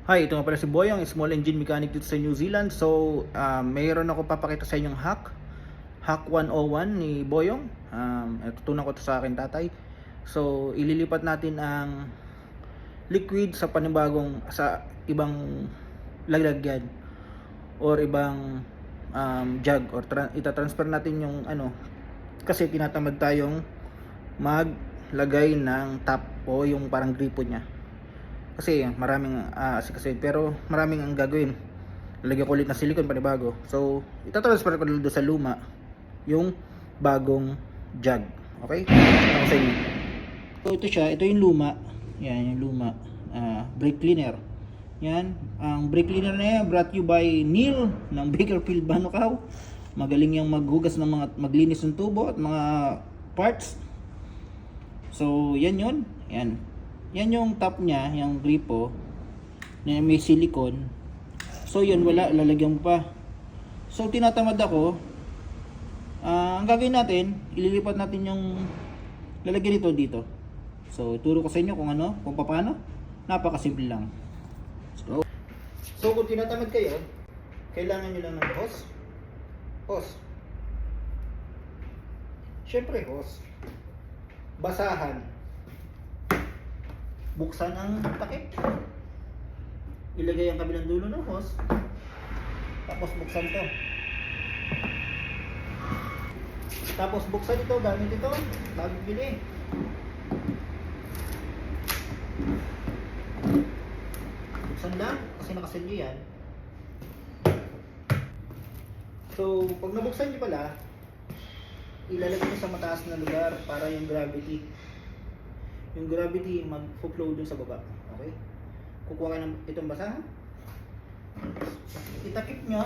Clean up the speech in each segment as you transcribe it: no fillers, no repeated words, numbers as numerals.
Hi, ito nga pala si Boyong, small engine mechanic dito sa New Zealand. So, mayroon ako papakita sa inyong hack 101 ni Boyong. Tutunan ko to sa akin tatay. So, ililipat natin ang liquid sa sa ibang lalagyan or ibang jug, or itatransfer natin yung kasi tinatamad tayong maglagay ng top o yung parang gripo niya. Kasi maraming kasi pero maraming ang gagawin. Lalagyan ko ulit ng silicone panibago. So, itatransfer ko doon sa luma yung bagong jug. Okay? Ako sa inyo. So, ito siya. Ito yung luma. Yan, yung luma. Brake cleaner. Yan. Ang brake cleaner na yan brought you by Neil ng Bakerfield Banocao. Magaling yung maghugas ng maglinis ng tubo at mga parts. So, yan yun. Yan. Yan yung top niya, yung gripo na may silicone. So yun, wala, lalagyan pa. So tinatamad ako. Ang gagawin natin, ililipat natin yung lalagyan nito dito. So turo ko sa inyo kung paano. Napakasimple lang. So kung tinatamad kayo, kailangan nyo lang ng hose. Hose. Syempre hose. Basahan. Buksan ang takip. Ilagay ang kabilang dulo ng hose. Tapos buksan to. Tapos buksan ito gamit ito. Bago bili. Buksan lang kasi nakaselyo yan. So pag nabuksan nyo pala, ilalagay nyo sa mataas na lugar para yung gravity mag-flow dun sa baba. Okay? Kukuha ka ng itong basahan. Itakip nyo.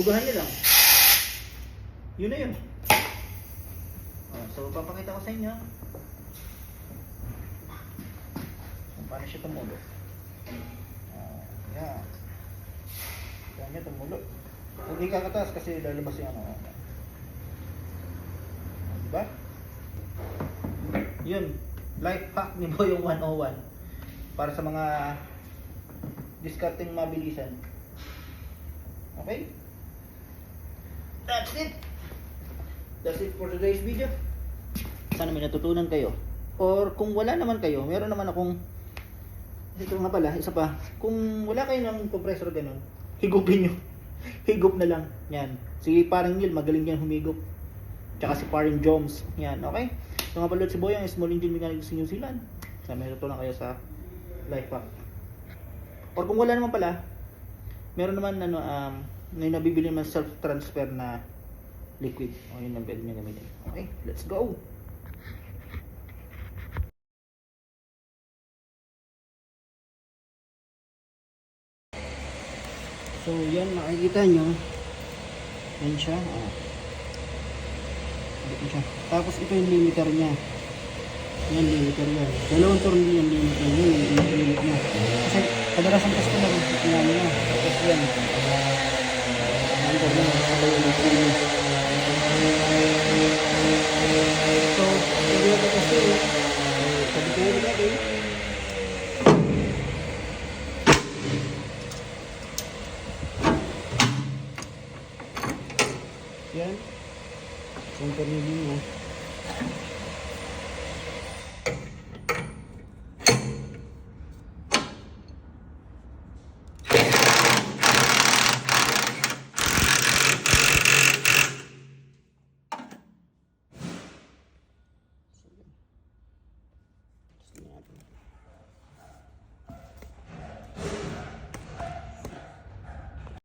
Bugahan nyo lang. Yun na yun. So, papakita ko sa inyo kung paano siya tumulo. Yan. Yan nyo tumulo. Huwag di kakataas kasi lalabas yung diba? Yun. Life hack ni Boyong 101 para sa mga discarding mabilisan. Okay? That's it. That's it for today's video. Sana may natutunan kayo. Or kung wala naman kayo, meron naman akong ito nga pala, isa pa. Kung wala kayo ng compressor ganun, higupin nyo. Higup na lang. Yan. Si parang Neil, magaling yan humigop. Tsaka si parang Jones. Yan, okay? So nga pala si Boyong, small engine mechanic sa New Zealand. Sana may natutunan kayo sa life hack. Or kung wala naman pala, meron naman may nabibili naman self-transfer na liquid. O yun ang pwede nyo gamitin. Okay, let's go! So yan, makikita nyo. Yan siya. Tapos ito yung limiter niya. Yan, limiter yan. Dalawang tornilyo yung limiter niya. Yung limit niya. Kasi kadalasan kasi na rin sa pinali na. Tapos yan. Limiter niya. Sabay yung limiter niya. So, hindi ito kasi sabi ko yun lagi. Yan. Yung tornilyo niya.